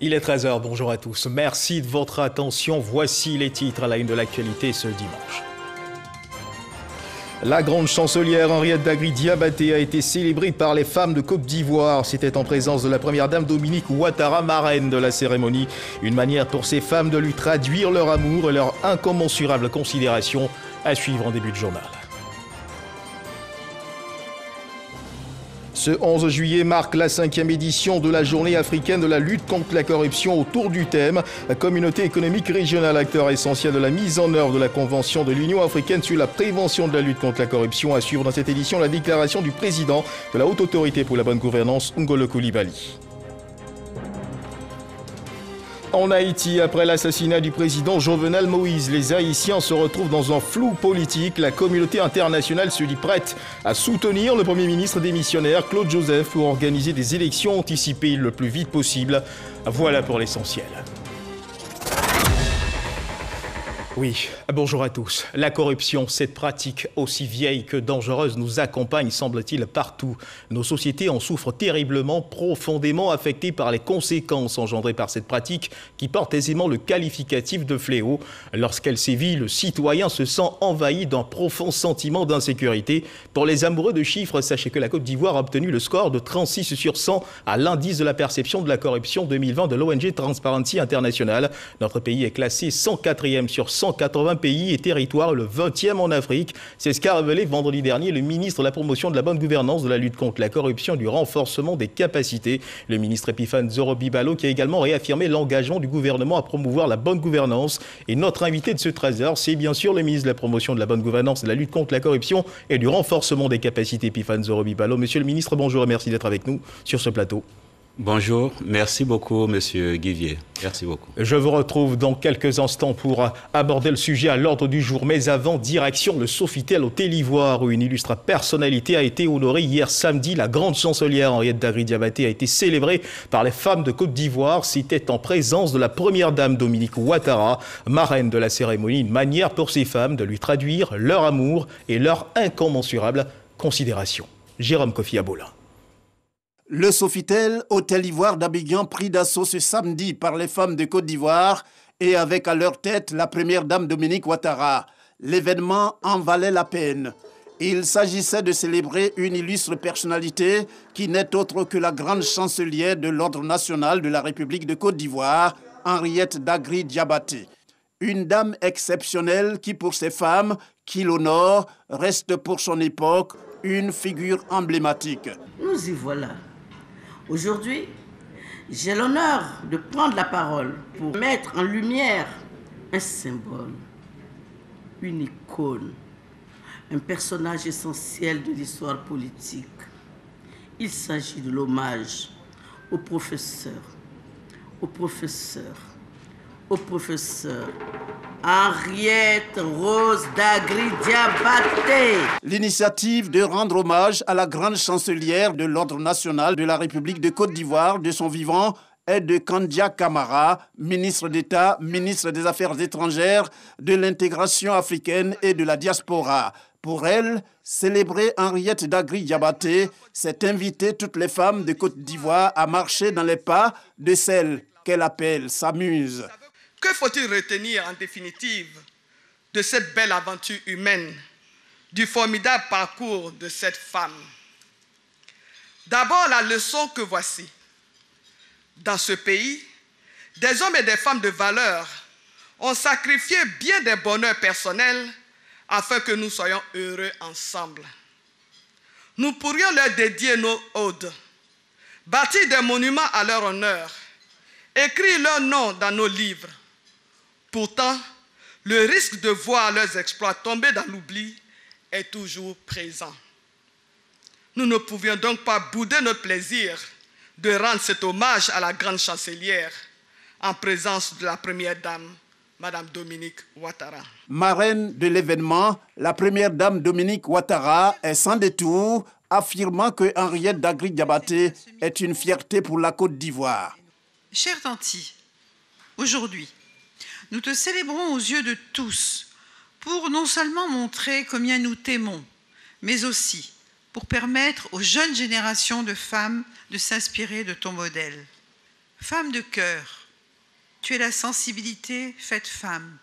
Il est 13 h, bonjour à tous. Merci de votre attention. Voici les titres à la une de l'actualité ce dimanche. La grande chancelière Henriette Dagri-Diabaté a été célébrée par les femmes de Côte d'Ivoire. C'était en présence de la première dame Dominique Ouattara, marraine de la cérémonie. Une manière pour ces femmes de lui traduire leur amour et leur incommensurable considération. À suivre en début de journal. Ce 11 juillet marque la 5e édition de la journée africaine de la lutte contre la corruption autour du thème « La communauté économique régionale, acteur essentiel de la mise en œuvre de la Convention de l'Union africaine sur la prévention de la lutte contre la corruption » à suivre dans cette édition la déclaration du président de la Haute Autorité pour la bonne gouvernance, Ngolo Coulibaly. En Haïti, après l'assassinat du président Jovenel Moïse, les Haïtiens se retrouvent dans un flou politique. La communauté internationale se dit prête à soutenir le Premier ministre démissionnaire Claude Joseph pour organiser des élections anticipées le plus vite possible. Voilà pour l'essentiel. Oui, bonjour à tous. La corruption, cette pratique aussi vieille que dangereuse, nous accompagne, semble-t-il, partout. Nos sociétés en souffrent terriblement, profondément affectées par les conséquences engendrées par cette pratique qui porte aisément le qualificatif de fléau. Lorsqu'elle sévit, le citoyen se sent envahi d'un profond sentiment d'insécurité. Pour les amoureux de chiffres, sachez que la Côte d'Ivoire a obtenu le score de 36 sur 100 à l'indice de la perception de la corruption 2020 de l'ONG Transparency International. Notre pays est classé 104e sur 180 pays et territoires, le 20e en Afrique. C'est ce qu'a révélé vendredi dernier le ministre de la promotion de la bonne gouvernance, de la lutte contre la corruption et du renforcement des capacités. Le ministre Epiphane Zoro-Bibalo qui a également réaffirmé l'engagement du gouvernement à promouvoir la bonne gouvernance. Et notre invité de ce 13h, c'est bien sûr le ministre de la promotion de la bonne gouvernance, de la lutte contre la corruption et du renforcement des capacités, Epiphane Zoro-Bibalo. Monsieur le ministre, bonjour et merci d'être avec nous sur ce plateau. Bonjour, merci beaucoup Monsieur Guivier, merci beaucoup. Je vous retrouve dans quelques instants pour aborder le sujet à l'ordre du jour. Mais avant, direction le Sofitel au Télivoire où une illustre personnalité a été honorée hier samedi. La grande chancelière Henriette Dagri-Diabaté a été célébrée par les femmes de Côte d'Ivoire. C'était en présence de la première dame Dominique Ouattara, marraine de la cérémonie. Une manière pour ces femmes de lui traduire leur amour et leur incommensurable considération. Jérôme Kofi Abola. Le Sofitel, hôtel Ivoire d'Abidjan, pris d'assaut ce samedi par les femmes de Côte d'Ivoire et avec à leur tête la première dame Dominique Ouattara. L'événement en valait la peine. Il s'agissait de célébrer une illustre personnalité qui n'est autre que la grande chancelière de l'Ordre national de la République de Côte d'Ivoire, Henriette Dagri-Diabaté. Une dame exceptionnelle qui, pour ses femmes, qui l'honore, reste pour son époque une figure emblématique. Nous y voilà. Aujourd'hui, j'ai l'honneur de prendre la parole pour mettre en lumière un symbole, une icône, un personnage essentiel de l'histoire politique. Il s'agit de l'hommage au professeur Henriette Rose Dagri-Diabaté. L'initiative de rendre hommage à la grande chancelière de l'Ordre national de la République de Côte d'Ivoire de son vivant est de Kandia Camara, ministre d'État, ministre des Affaires étrangères, de l'intégration africaine et de la diaspora. Pour elle, célébrer Henriette Dagri-Diabaté, c'est inviter toutes les femmes de Côte d'Ivoire à marcher dans les pas de celle qu'elle appelle sa muse. Que faut-il retenir en définitive de cette belle aventure humaine, du formidable parcours de cette femme? D'abord, la leçon que voici. Dans ce pays, des hommes et des femmes de valeur ont sacrifié bien des bonheurs personnels afin que nous soyons heureux ensemble. Nous pourrions leur dédier nos odes, bâtir des monuments à leur honneur, écrire leur nom dans nos livres. Pourtant, le risque de voir leurs exploits tomber dans l'oubli est toujours présent. Nous ne pouvions donc pas bouder notre plaisir de rendre cet hommage à la grande chancelière en présence de la première dame, Madame Dominique Ouattara. Marraine de l'événement, la première dame Dominique Ouattara est sans détour, affirmant que Henriette Dagri-Diabaté est une fierté pour la Côte d'Ivoire. Cher Tanti, aujourd'hui, nous te célébrons aux yeux de tous pour non seulement montrer combien nous t'aimons, mais aussi pour permettre aux jeunes générations de femmes de s'inspirer de ton modèle. Femme de cœur, tu es la sensibilité faite femme,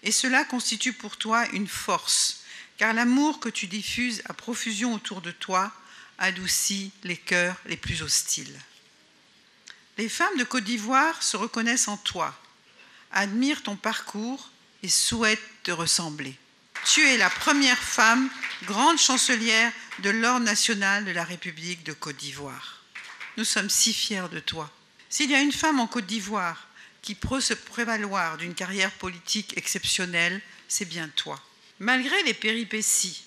et cela constitue pour toi une force, car l'amour que tu diffuses à profusion autour de toi adoucit les cœurs les plus hostiles. Les femmes de Côte d'Ivoire se reconnaissent en toi, admirent ton parcours et souhaitent te ressembler. Tu es la première femme grande chancelière de l'Ordre national de la République de Côte d'Ivoire. Nous sommes si fiers de toi. S'il y a une femme en Côte d'Ivoire qui peut se prévaloir d'une carrière politique exceptionnelle, c'est bien toi. Malgré les péripéties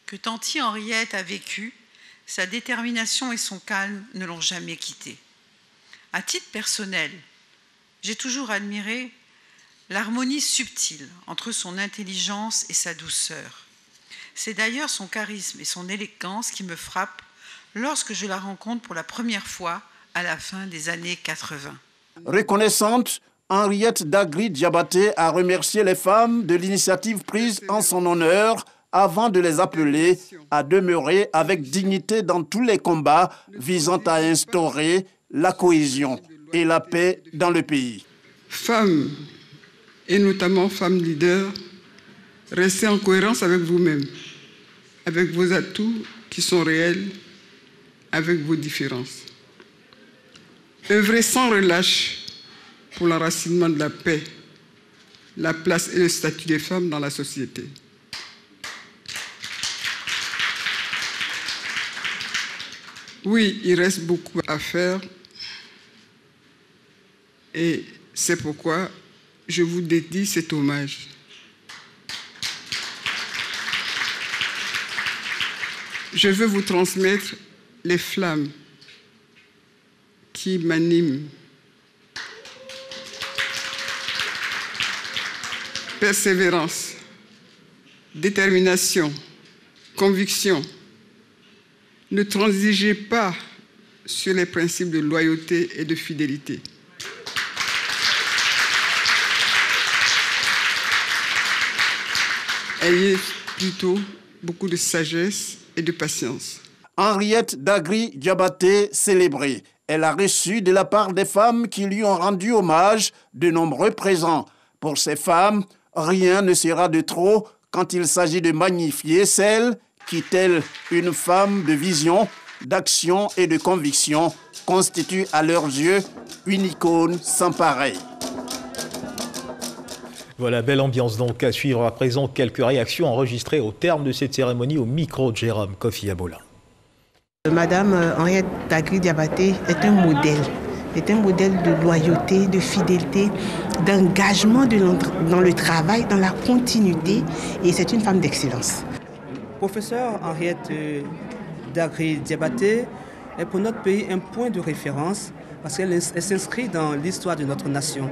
que Tanti Henriette a vécues, sa détermination et son calme ne l'ont jamais quittée. À titre personnel, j'ai toujours admiré l'harmonie subtile entre son intelligence et sa douceur. C'est d'ailleurs son charisme et son élégance qui me frappent lorsque je la rencontre pour la première fois à la fin des années 80. Reconnaissante, Henriette Dagri Diabaté a remercié les femmes de l'initiative prise en son honneur avant de les appeler à demeurer avec dignité dans tous les combats visant à instaurer la cohésion et la paix dans le pays. Femmes, et notamment femmes leaders, restez en cohérence avec vous-même, avec vos atouts qui sont réels, avec vos différences. Œuvrez sans relâche pour l'enracinement de la paix, la place et le statut des femmes dans la société. Oui, il reste beaucoup à faire et c'est pourquoi je vous dédie cet hommage. Je veux vous transmettre les flammes qui m'animent. Persévérance, détermination, conviction. Ne transigez pas sur les principes de loyauté et de fidélité. Ayez plutôt beaucoup de sagesse et de patience. Henriette Dagri Diabaté célébrée. Elle a reçu de la part des femmes qui lui ont rendu hommage de nombreux présents. Pour ces femmes, rien ne sera de trop quand il s'agit de magnifier celle qui, telle une femme de vision, d'action et de conviction, constitue à leurs yeux une icône sans pareil. Voilà, belle ambiance donc. À suivre à présent quelques réactions enregistrées au terme de cette cérémonie au micro de Jérôme Kofi Abola. Madame Henriette Dagri Diabaté est un modèle de loyauté, de fidélité, d'engagement dans le travail, dans la continuité, et c'est une femme d'excellence. Professeur Henriette Dagri Diabaté est pour notre pays un point de référence parce qu'elle s'inscrit dans l'histoire de notre nation.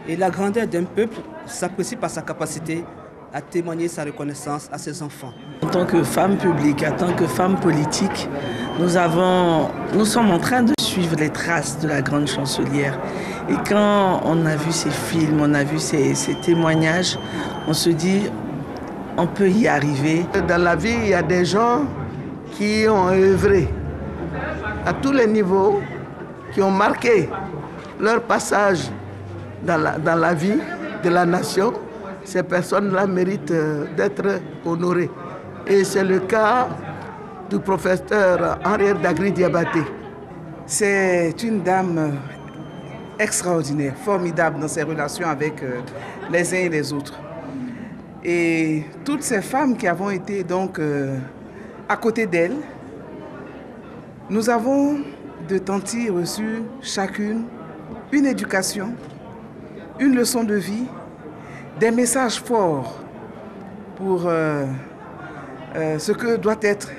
Et la grandeur d'un peuple s'apprécie par sa capacité à témoigner sa reconnaissance à ses enfants. En tant que femme publique, en tant que femme politique, nous sommes en train de suivre les traces de la grande chancelière. Et quand on a vu ces films, on a vu ces témoignages, on se dit, on peut y arriver. Dans la vie, il y a des gens qui ont œuvré à tous les niveaux, qui ont marqué leur passage dans la vie de la nation. Ces personnes-là méritent d'être honorées. Et c'est le cas du professeur Henriette Dagri Diabaté. C'est une dame extraordinaire, formidable dans ses relations avec les uns et les autres. Et toutes ces femmes qui avons été donc à côté d'elle, nous avons de Tanti reçu chacune une éducation, une leçon de vie, des messages forts pour ce que doit être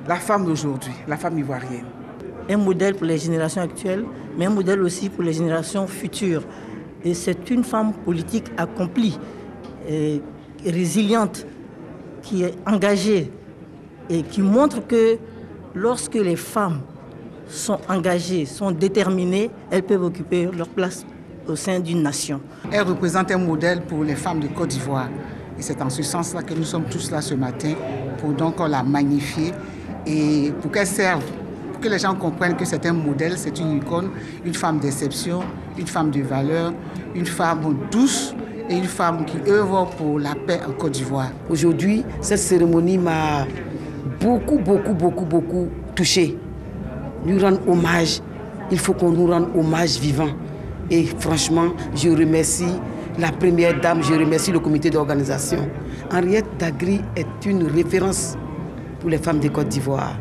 la femme d'aujourd'hui, la femme ivoirienne. Un modèle pour les générations actuelles, mais un modèle aussi pour les générations futures. Et c'est une femme politique accomplie, et résiliente, qui est engagée et qui montre que lorsque les femmes sont engagées, sont déterminées, elles peuvent occuper leur place au sein d'une nation. Elle représente un modèle pour les femmes de Côte d'Ivoire. Et c'est en ce sens-là que nous sommes tous là ce matin pour donc la magnifier et pour qu'elle serve pour que les gens comprennent que c'est un modèle, c'est une icône, une femme d'exception, une femme de valeur, une femme douce et une femme qui œuvre pour la paix en Côte d'Ivoire. Aujourd'hui, cette cérémonie m'a beaucoup touchée. Lui rendre hommage, il faut qu'on nous rende hommage vivant. Et franchement, je remercie la première dame, je remercie le comité d'organisation. Henriette Dagri est une référence pour les femmes de Côte d'Ivoire.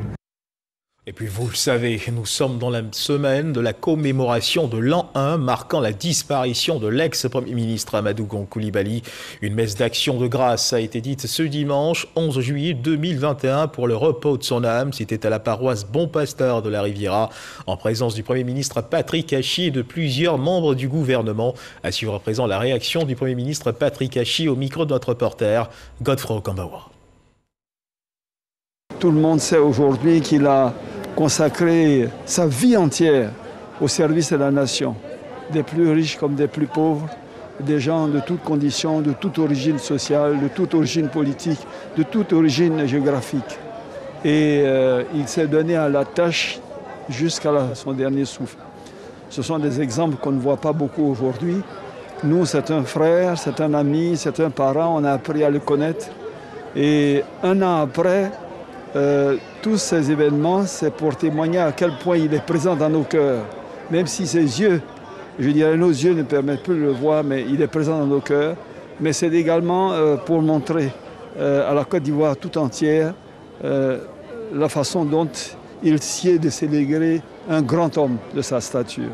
Et puis vous le savez, nous sommes dans la semaine de la commémoration de l'an 1 marquant la disparition de l'ex-premier ministre Amadou Gon Coulibaly. Une messe d'action de grâce a été dite ce dimanche 11 juillet 2021 pour le repos de son âme. C'était à la paroisse Bon Pasteur de la Riviera, en présence du Premier ministre Patrick Hachi et de plusieurs membres du gouvernement. À suivre à présent la réaction du Premier ministre Patrick Hachi au micro de notre reporter Godfrey Okambawa. Tout le monde sait aujourd'hui qu'il a consacré sa vie entière au service de la nation, des plus riches comme des plus pauvres, des gens de toutes conditions, de toute origine sociale, de toute origine politique, de toute origine géographique. Et il s'est donné à la tâche jusqu'à son dernier souffle. Ce sont des exemples qu'on ne voit pas beaucoup aujourd'hui. Nous, c'est un frère, c'est un ami, c'est un parent, on a appris à le connaître. Et un an après, tous ces événements, c'est pour témoigner à quel point il est présent dans nos cœurs. Même si ses yeux, je dirais nos yeux ne permettent plus de le voir, mais il est présent dans nos cœurs. Mais c'est également pour montrer à la Côte d'Ivoire tout entière la façon dont il sied de célébrer un grand homme de sa stature.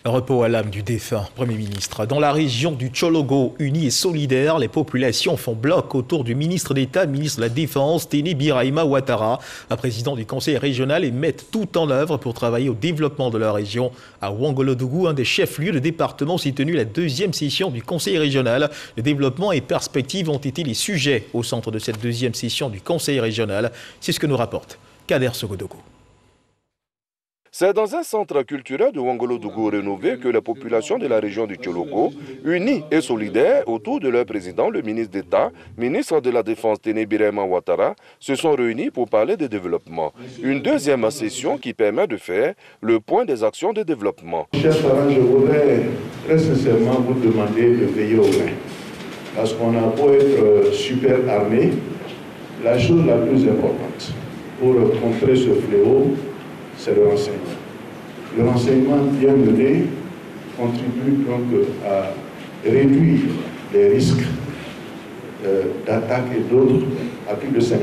Repos à l'âme du défunt Premier ministre. Dans la région du Tchologo, unis et solidaires, les populations font bloc autour du ministre d'État, ministre de la Défense, Téné Birahima Ouattara, un président du conseil régional, et mettent tout en œuvre pour travailler au développement de leur région. À Ouangolodougou, un des chefs-lieux de département, s'est tenue la deuxième session du conseil régional. Le développement et perspectives ont été les sujets au centre de cette deuxième session du conseil régional. C'est ce que nous rapporte Kader Sogodogo. C'est dans un centre culturel de Ouangolodougou rénové que les populations de la région du Tchologo, unies et solidaires autour de leur président, le ministre d'État, ministre de la Défense Téné Birahima Ouattara, se sont réunis pour parler de développement. Une deuxième session qui permet de faire le point des actions de développement. Chers parents, je voudrais très sincèrement vous demander de veiller au mains. Parce qu'on a beau être super armé, la chose la plus importante pour contrer ce fléau, c'est le renseignement. Le renseignement bien mené contribue donc à réduire les risques d'attaque et d'autres à plus de 50%.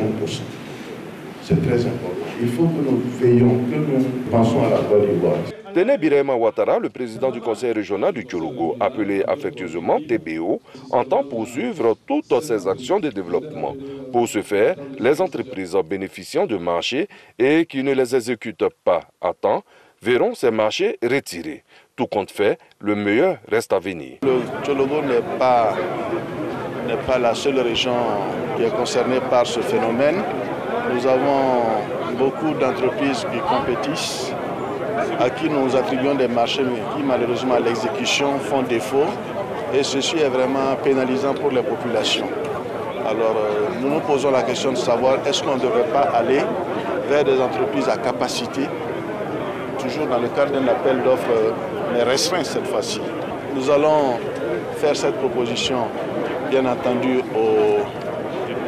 C'est très important. Il faut que nous veillions, que nous pensons à la Côte d'Ivoire. Téné Birahima Ouattara, le président du conseil régional du Tchologo, appelé affectueusement TBO, entend poursuivre toutes ces actions de développement. Pour ce faire, les entreprises bénéficiant de marchés et qui ne les exécutent pas à temps verront ces marchés retirés. Tout compte fait, le meilleur reste à venir. Le Tchologo n'est pas la seule région qui est concernée par ce phénomène. Nous avons beaucoup d'entreprises qui compétissent, à qui nous attribuons des marchés, mais qui malheureusement à l'exécution font défaut. Et ceci est vraiment pénalisant pour les populations. Alors nous nous posons la question de savoir est-ce qu'on ne devrait pas aller vers des entreprises à capacité, toujours dans le cadre d'un appel d'offres, mais restreint cette fois-ci. Nous allons faire cette proposition, bien entendu,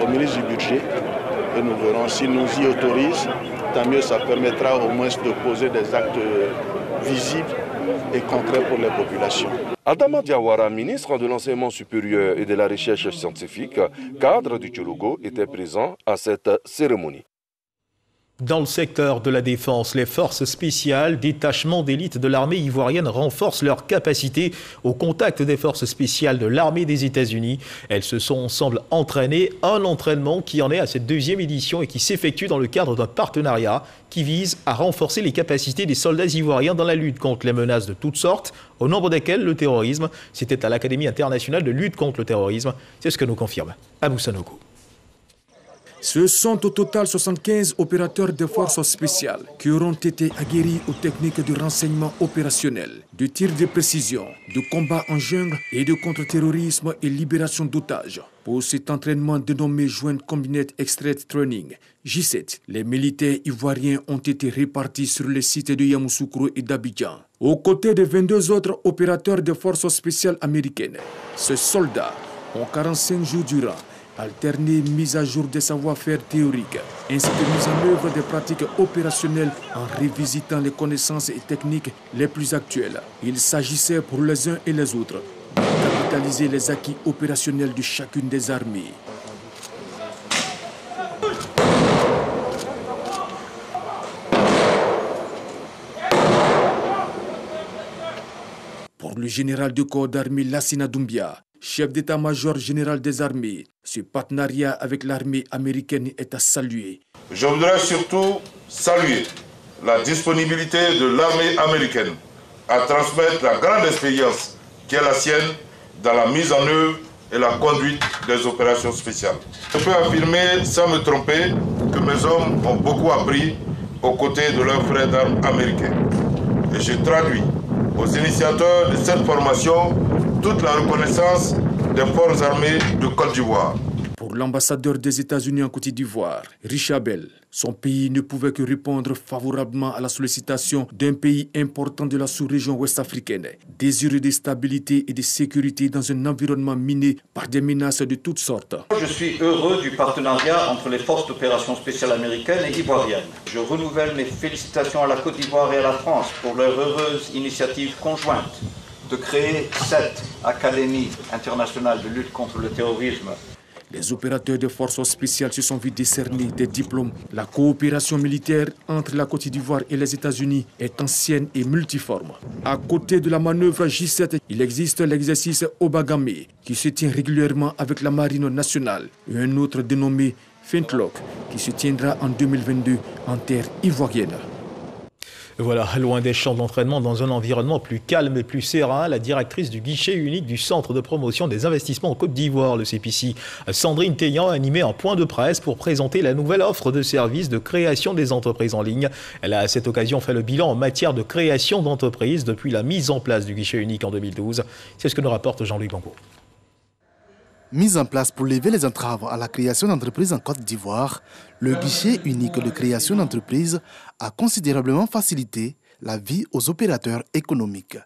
au ministre du Budget, et nous verrons s'il nous y autorise. Tant mieux, ça permettra au moins de poser des actes visibles et concrets pour les populations. Adama Diawara, ministre de l'Enseignement supérieur et de la Recherche scientifique, cadre du Tchologo, était présent à cette cérémonie. Dans le secteur de la défense, les forces spéciales, détachements d'élite de l'armée ivoirienne renforcent leurs capacités au contact des forces spéciales de l'armée des États-Unis. Elles se sont ensemble entraînées, un entraînement qui en est à cette deuxième édition et qui s'effectue dans le cadre d'un partenariat qui vise à renforcer les capacités des soldats ivoiriens dans la lutte contre les menaces de toutes sortes, au nombre desquelles le terrorisme. C'était à l'Académie internationale de lutte contre le terrorisme. C'est ce que nous confirme Abou Sanogo. Ce sont au total 75 opérateurs de forces spéciales qui auront été aguerris aux techniques de renseignement opérationnel, de tir de précision, de combat en jungle et de contre-terrorisme et libération d'otages. Pour cet entraînement dénommé Joint Combinet Extract Training, J7, les militaires ivoiriens ont été répartis sur les sites de Yamoussoukro et d'Abidjan. Aux côtés de 22 autres opérateurs de forces spéciales américaines, ces soldats ont 45 jours durant alterné mise à jour des savoir-faire théoriques, ainsi que mise en œuvre des pratiques opérationnelles en revisitant les connaissances et techniques les plus actuelles. Il s'agissait pour les uns et les autres de capitaliser les acquis opérationnels de chacune des armées. Pour le général de corps d'armée Lassina Doumbia, chef d'état-major général des armées, ce partenariat avec l'armée américaine est à saluer. Je voudrais surtout saluer la disponibilité de l'armée américaine à transmettre la grande expérience qui est la sienne dans la mise en œuvre et la conduite des opérations spéciales. Je peux affirmer sans me tromper que mes hommes ont beaucoup appris aux côtés de leurs frères d'armes américains. Et je traduis aux initiateurs de cette formation toute la reconnaissance des forces armées de Côte d'Ivoire. Pour l'ambassadeur des États-Unis en Côte d'Ivoire, Richard Bell, son pays ne pouvait que répondre favorablement à la sollicitation d'un pays important de la sous-région ouest-africaine, désireux de stabilité et de sécurité dans un environnement miné par des menaces de toutes sortes. Je suis heureux du partenariat entre les forces d'opération spéciales américaines et ivoiriennes. Je renouvelle mes félicitations à la Côte d'Ivoire et à la France pour leur heureuse initiative conjointe de créer 7 académies internationales de lutte contre le terrorisme. Les opérateurs de forces spéciales se sont vus décerner des diplômes. La coopération militaire entre la Côte d'Ivoire et les États-Unis est ancienne et multiforme. À côté de la manœuvre J7, il existe l'exercice Obagame qui se tient régulièrement avec la Marine nationale et un autre dénommé Flintlock qui se tiendra en 2022 en terre ivoirienne. Voilà, loin des champs d'entraînement, dans un environnement plus calme et plus serein, la directrice du guichet unique du Centre de promotion des investissements en Côte d'Ivoire, le CPC, Sandrine Teillan, a animé un point de presse pour présenter la nouvelle offre de services de création des entreprises en ligne. Elle a à cette occasion fait le bilan en matière de création d'entreprises depuis la mise en place du guichet unique en 2012. C'est ce que nous rapporte Jean-Louis Bango. Mise en place pour lever les entraves à la création d'entreprises en Côte d'Ivoire, le guichet unique de création d'entreprises a considérablement facilité la vie aux opérateurs économiques.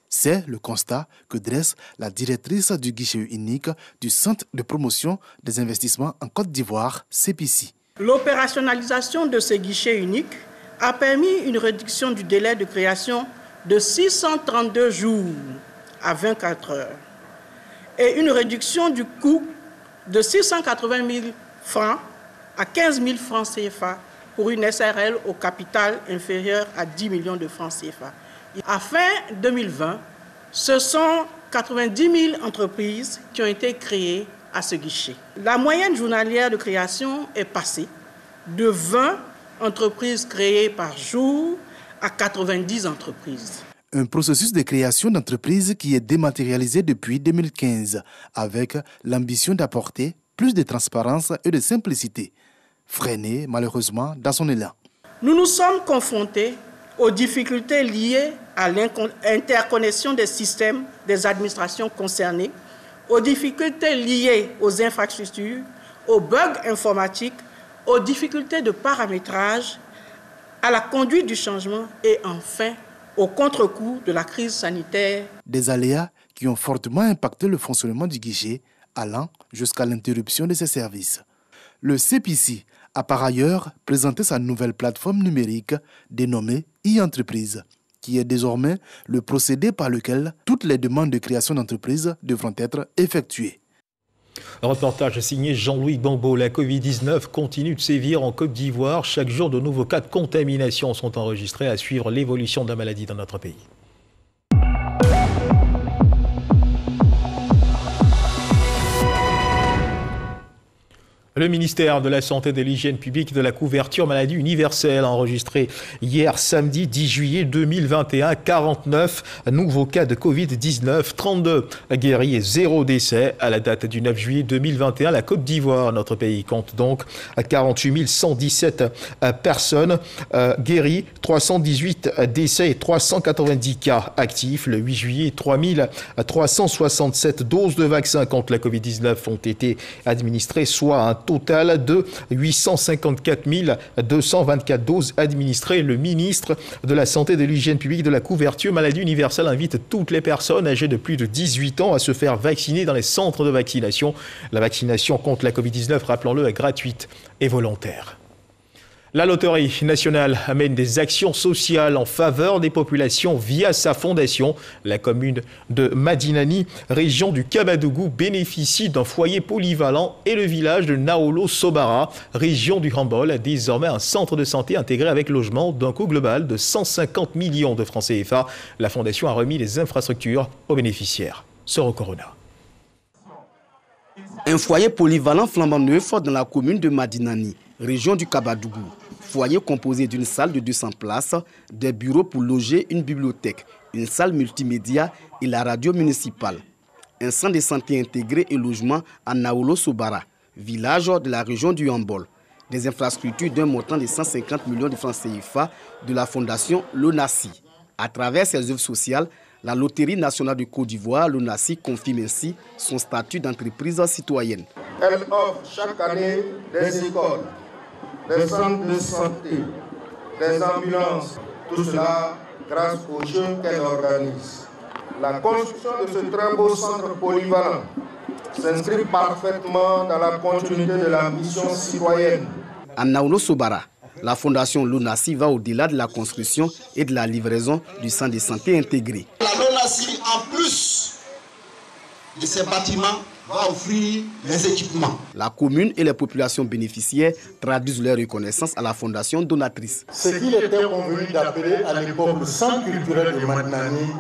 C'est le constat que dresse la directrice du guichet unique du Centre de promotion des investissements en Côte d'Ivoire, CPC. L'opérationnalisation de ce guichet unique a permis une réduction du délai de création de 632 jours à 24 heures. Et une réduction du coût de 680 000 francs à 15 000 francs CFA pour une SRL au capital inférieur à 10 millions de francs CFA. À fin 2020, ce sont 90 000 entreprises qui ont été créées à ce guichet. La moyenne journalière de création est passée de 20 entreprises créées par jour à 90 entreprises. Un processus de création d'entreprise qui est dématérialisé depuis 2015 avec l'ambition d'apporter plus de transparence et de simplicité, freiné malheureusement dans son élan. Nous nous sommes confrontés aux difficultés liées à l'interconnexion des systèmes des administrations concernées, aux difficultés liées aux infrastructures, aux bugs informatiques, aux difficultés de paramétrage, à la conduite du changement et enfin au contre-coup de la crise sanitaire. Des aléas qui ont fortement impacté le fonctionnement du guichet, allant jusqu'à l'interruption de ses services. Le CPC a par ailleurs présenté sa nouvelle plateforme numérique dénommée e-entreprise, qui est désormais le procédé par lequel toutes les demandes de création d'entreprise devront être effectuées. Reportage signé Jean-Louis Bambo. La Covid-19 continue de sévir en Côte d'Ivoire. Chaque jour, de nouveaux cas de contamination sont enregistrés. À suivre l'évolution de la maladie dans notre pays. Le ministère de la Santé et de l'Hygiène publique de la couverture maladie universelle a enregistré hier samedi 10 juillet 2021 49 nouveaux cas de Covid-19, 32 guéris et 0 décès. À la date du 9 juillet 2021, la Côte d'Ivoire, notre pays, compte donc 48 117 personnes guéries, 318 décès et 390 cas actifs. Le 8 juillet, 3367 doses de vaccins contre la Covid-19 ont été administrées, soit un total de 854 224 doses administrées. Le ministre de la Santé et de l'Hygiène publique de la couverture maladie universelle invite toutes les personnes âgées de plus de 18 ans à se faire vacciner dans les centres de vaccination. La vaccination contre la Covid-19, rappelons-le, est gratuite et volontaire. La Loterie nationale amène des actions sociales en faveur des populations via sa fondation. La commune de Madinani, région du Kabadougou, bénéficie d'un foyer polyvalent et le village de Naolo Sobara, région du Hambol, a désormais un centre de santé intégré avec logement d'un coût global de 150 millions de francs CFA. La fondation a remis les infrastructures aux bénéficiaires. Soro Corona. Un foyer polyvalent flambant neuf dans la commune de Madinani, région du Kabadougou. Foyer composé d'une salle de 200 places, des bureaux pour loger une bibliothèque, une salle multimédia et la radio municipale. Un centre de santé intégré et logement à Naolo Sobara, village de la région du Hambol. Des infrastructures d'un montant de 150 millions de francs CFA de la fondation Lonasi. À travers ses œuvres sociales, la Loterie nationale de Côte d'Ivoire, Lonasi, confirme ainsi son statut d'entreprise citoyenne. Elle offre chaque année des écoles, des centres de santé, des ambulances, tout cela grâce aux jeux qu'elle organise. La construction de ce très beau centre polyvalent s'inscrit parfaitement dans la continuité de la mission citoyenne. À Naolo Sobara, la fondation Lonasi va au-delà de la construction et de la livraison du centre de santé intégré. La Lonasi, en plus de ces bâtiments, va offrir les équipements. La commune et les populations bénéficiaires traduisent leur reconnaissance à la fondation donatrice. Ce qu'il était convenu d'appeler à l'époque le centre culturel de Madinani,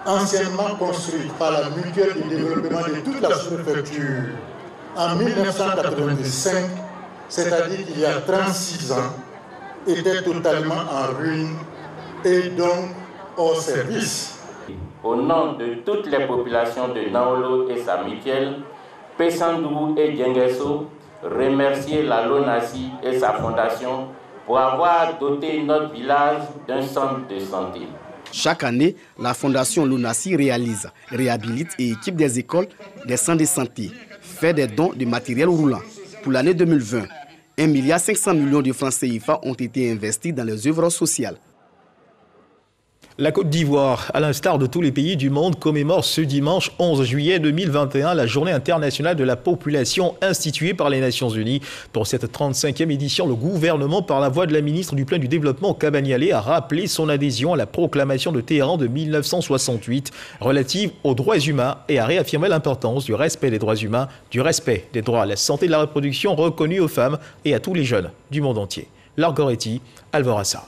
anciennement construit par la mutuelle de développement de toute la sous-préfecture en 1985, c'est-à-dire qu'il y a 36 ans, était totalement en ruine et donc hors service. Au nom de toutes les populations de Naolo et sa mutuelle, Pessandourou et Dienguesso, remercier la Lonasi et sa fondation pour avoir doté notre village d'un centre de santé. Chaque année, la fondation Lonasi réalise, réhabilite et équipe des écoles, des centres de santé, fait des dons de matériel roulant. Pour l'année 2020, 1,5 milliard de francs CFA ont été investis dans les œuvres sociales. La Côte d'Ivoire, à l'instar de tous les pays du monde, commémore ce dimanche 11 juillet 2021 la Journée internationale de la population instituée par les Nations Unies. Pour cette 35e édition, le gouvernement, par la voix de la ministre du Plan du Développement, Kabaniale, a rappelé son adhésion à la proclamation de Téhéran de 1968 relative aux droits humains et a réaffirmé l'importance du respect des droits humains, du respect des droits à la santé et de la reproduction reconnus aux femmes et à tous les jeunes du monde entier. Largoretti, Alvorassa.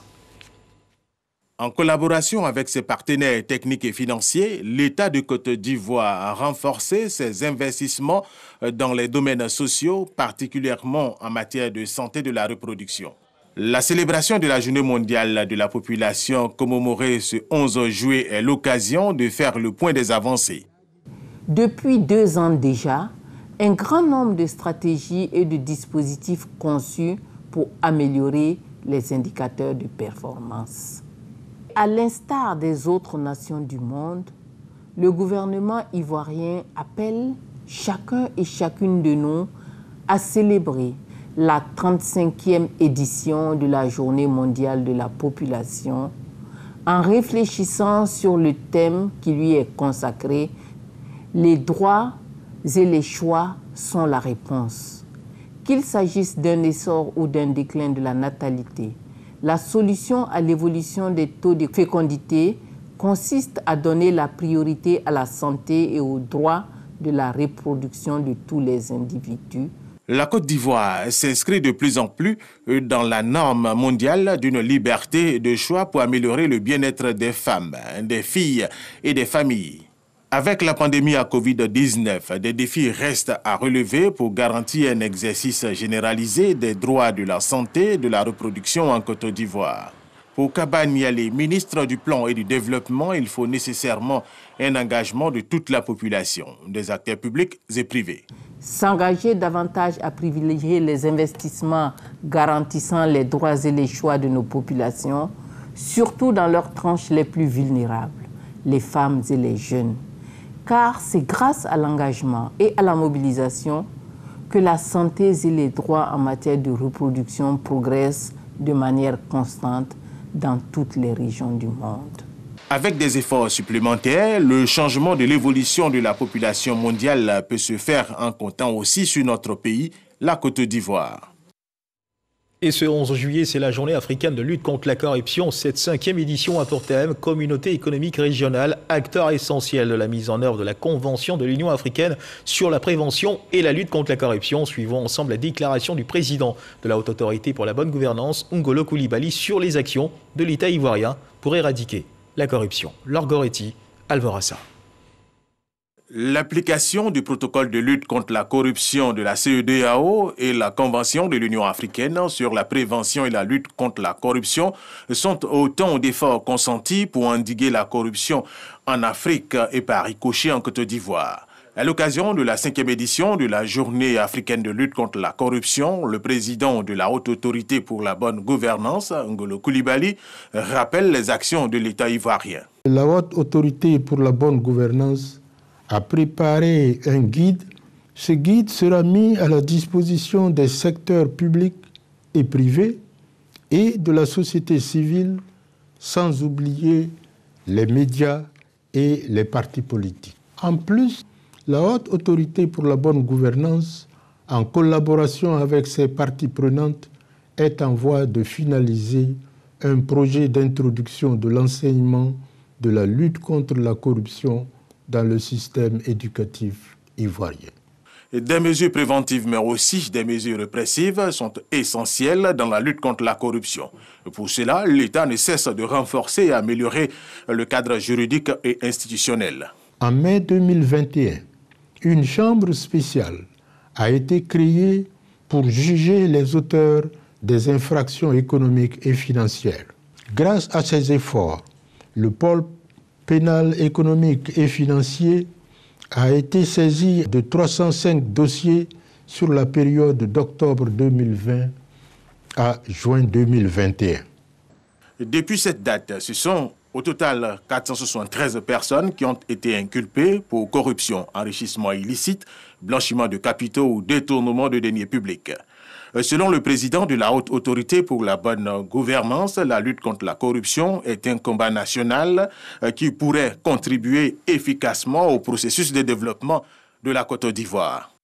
En collaboration avec ses partenaires techniques et financiers, l'État de Côte d'Ivoire a renforcé ses investissements dans les domaines sociaux, particulièrement en matière de santé de la reproduction. La célébration de la Journée mondiale de la population commémorée ce 11 juillet est l'occasion de faire le point des avancées. Depuis 2 ans déjà, un grand nombre de stratégies et de dispositifs conçus pour améliorer les indicateurs de performance. À l'instar des autres nations du monde, le gouvernement ivoirien appelle chacun et chacune de nous à célébrer la 35e édition de la Journée mondiale de la population en réfléchissant sur le thème qui lui est consacré « Les droits et les choix sont la réponse ». Qu'il s'agisse d'un essor ou d'un déclin de la natalité, la solution à l'évolution des taux de fécondité consiste à donner la priorité à la santé et aux droits de la reproduction de tous les individus. La Côte d'Ivoire s'inscrit de plus en plus dans la norme mondiale d'une liberté de choix pour améliorer le bien-être des femmes, des filles et des familles. Avec la pandémie à Covid-19, des défis restent à relever pour garantir un exercice généralisé des droits de la santé et de la reproduction en Côte d'Ivoire. Pour Kaba Nialé, ministre du Plan et du Développement, il faut nécessairement un engagement de toute la population, des acteurs publics et privés. S'engager davantage à privilégier les investissements garantissant les droits et les choix de nos populations, surtout dans leurs tranches les plus vulnérables, les femmes et les jeunes. Car c'est grâce à l'engagement et à la mobilisation que la santé et les droits en matière de reproduction progressent de manière constante dans toutes les régions du monde. Avec des efforts supplémentaires, le changement de l'évolution de la population mondiale peut se faire en comptant aussi sur notre pays, la Côte d'Ivoire. Et ce 11 juillet, c'est la journée africaine de lutte contre la corruption. Cette 5e édition a pour thème Communauté économique régionale, acteur essentiel de la mise en œuvre de la Convention de l'Union africaine sur la prévention et la lutte contre la corruption. Suivons ensemble la déclaration du président de la Haute Autorité pour la bonne gouvernance, Ngolo Coulibaly, sur les actions de l'État ivoirien pour éradiquer la corruption. Laure Goretti, Alvorassa. L'application du protocole de lutte contre la corruption de la CEDEAO et la Convention de l'Union africaine sur la prévention et la lutte contre la corruption sont autant d'efforts consentis pour endiguer la corruption en Afrique et par ricochet en Côte d'Ivoire. À l'occasion de la 5e édition de la Journée africaine de lutte contre la corruption, le président de la Haute Autorité pour la bonne gouvernance, Ngolo Coulibaly, rappelle les actions de l'État ivoirien. La Haute Autorité pour la bonne gouvernance a préparé un guide. Ce guide sera mis à la disposition des secteurs publics et privés et de la société civile, sans oublier les médias et les partis politiques. En plus, la Haute Autorité pour la bonne gouvernance, en collaboration avec ses parties prenantes, est en voie de finaliser un projet d'introduction de l'enseignement de la lutte contre la corruption dans le système éducatif ivoirien. Des mesures préventives, mais aussi des mesures répressives sont essentielles dans la lutte contre la corruption. Pour cela, l'État ne cesse de renforcer et améliorer le cadre juridique et institutionnel. En mai 2021, une chambre spéciale a été créée pour juger les auteurs des infractions économiques et financières. Grâce à ces efforts, le pôle pénal économique et financier a été saisi de 305 dossiers sur la période d'octobre 2020 à juin 2021. Depuis cette date, ce sont au total 473 personnes qui ont été inculpées pour corruption, enrichissement illicite, blanchiment de capitaux ou détournement de deniers publics. Selon le président de la Haute Autorité pour la bonne gouvernance, la lutte contre la corruption est un combat national qui pourrait contribuer efficacement au processus de développement de la Côte d'Ivoire.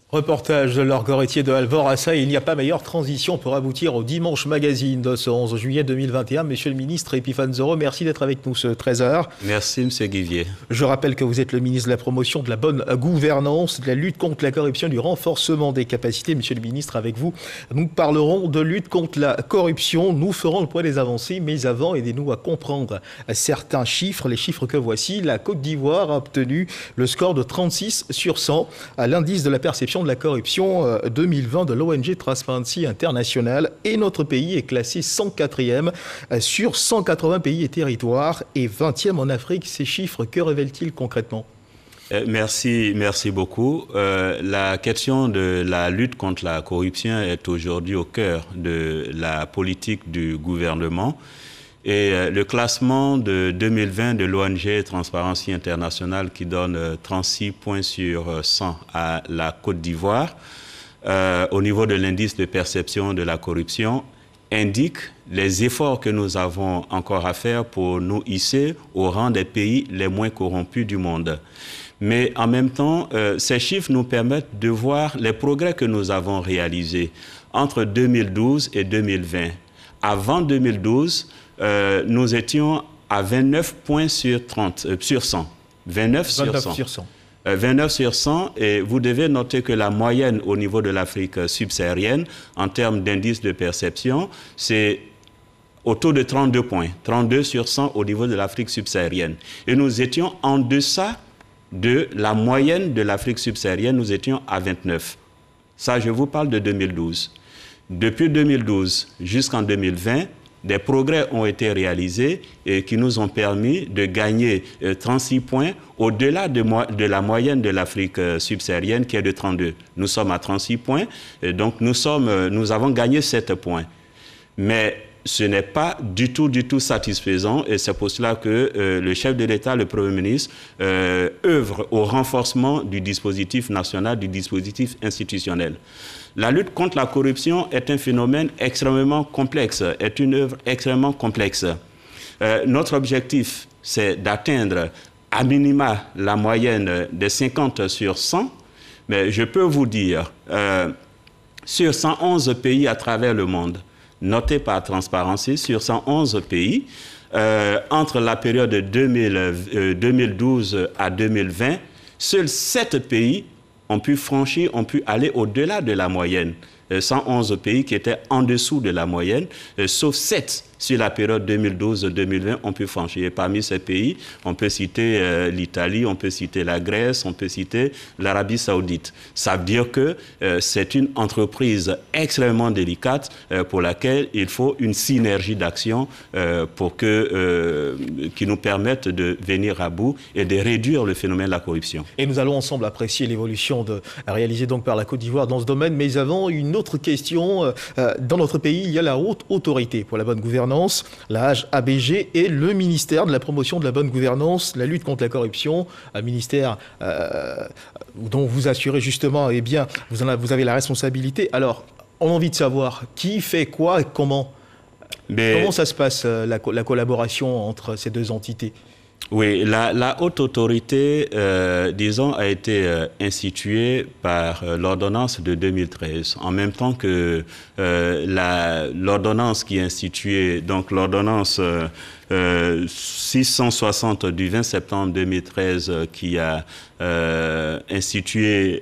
Reportage de Laure Goretti de Alvorassa. Il n'y a pas meilleure transition pour aboutir au Dimanche Magazine de ce 11 juillet 2021. Monsieur le ministre Epiphane Zoro, merci d'être avec nous ce 13h. Merci, monsieur Guivier. Je rappelle que vous êtes le ministre de la promotion de la bonne gouvernance, de la lutte contre la corruption, du renforcement des capacités. Monsieur le ministre, avec vous, nous parlerons de lutte contre la corruption. Nous ferons le point des avancées, mais avant, aidez-nous à comprendre certains chiffres. Les chiffres que voici. La Côte d'Ivoire a obtenu le score de 36 sur 100 à l'indice de la perception de la corruption 2020 de l'ONG Transparency International, et notre pays est classé 104e sur 180 pays et territoires et 20e en Afrique. Ces chiffres, que révèlent-ils concrètement ? Merci beaucoup. La question de la lutte contre la corruption est aujourd'hui au cœur de la politique du gouvernement. Et le classement de 2020 de l'ONG Transparency International, qui donne 36 points sur 100 à la Côte d'Ivoire, au niveau de l'indice de perception de la corruption, indique les efforts que nous avons encore à faire pour nous hisser au rang des pays les moins corrompus du monde. Mais en même temps, ces chiffres nous permettent de voir les progrès que nous avons réalisés entre 2012 et 2020. Avant 2012, nous étions à 29 points sur 100. 29 sur 100. 29 sur 100, et vous devez noter que la moyenne au niveau de l'Afrique subsaharienne, en termes d'indice de perception, c'est au taux de 32 points, 32 sur 100 au niveau de l'Afrique subsaharienne. Et nous étions en deçà de la moyenne de l'Afrique subsaharienne, nous étions à 29. Ça, je vous parle de 2012. Depuis 2012 jusqu'en 2020, des progrès ont été réalisés et qui nous ont permis de gagner 36 points au-delà de la moyenne de l'Afrique subsaharienne qui est de 32. Nous sommes à 36 points, et donc nous avons gagné 7 points. Mais ce n'est pas du tout satisfaisant et c'est pour cela que le chef de l'État, le Premier ministre, œuvre au renforcement du dispositif national, du dispositif institutionnel. La lutte contre la corruption est un phénomène extrêmement complexe, est une œuvre extrêmement complexe. Notre objectif, c'est d'atteindre à minima la moyenne de 50 sur 100, mais je peux vous dire, sur 111 pays à travers le monde, noté par Transparency, sur 111 pays, entre la période de 2012 à 2020, seuls 7 pays ont pu franchir, ont pu aller au-delà de la moyenne. 111 pays qui étaient en dessous de la moyenne, sauf 7 sur la période 2012-2020 ont pu franchir. Et parmi ces pays, on peut citer l'Italie, on peut citer la Grèce, on peut citer l'Arabie Saoudite. Ça veut dire que c'est une entreprise extrêmement délicate pour laquelle il faut une synergie d'action qui nous permette de venir à bout et de réduire le phénomène de la corruption. Et nous allons ensemble apprécier l'évolution réalisée donc par la Côte d'Ivoire dans ce domaine, mais nous avons une autre question. Dans notre pays, il y a la Haute Autorité pour la bonne gouvernance, la HABG, et le ministère de la promotion de la bonne gouvernance, la lutte contre la corruption, un ministère dont vous assurez justement, eh bien, vous avez la responsabilité. Alors, on a envie de savoir qui fait quoi et comment. Comment ça se passe, la collaboration entre ces deux entités ? Oui, la haute autorité, disons, a été instituée par l'ordonnance de 2013, en même temps que l'ordonnance qui est instituée, donc l'ordonnance 660 du 20 septembre 2013 qui a institué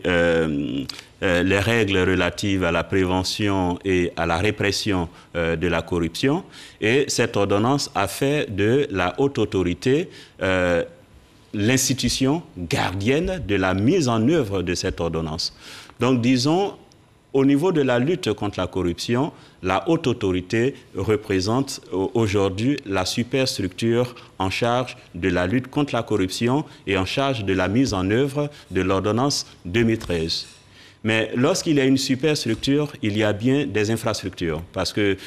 les règles relatives à la prévention et à la répression de la corruption. Et cette ordonnance a fait de la haute autorité l'institution gardienne de la mise en œuvre de cette ordonnance. Donc, disons, au niveau de la lutte contre la corruption, la haute autorité représente aujourd'hui la superstructure en charge de la lutte contre la corruption et en charge de la mise en œuvre de l'ordonnance 2013. Mais lorsqu'il y a une superstructure, il y a bien des infrastructures, parce que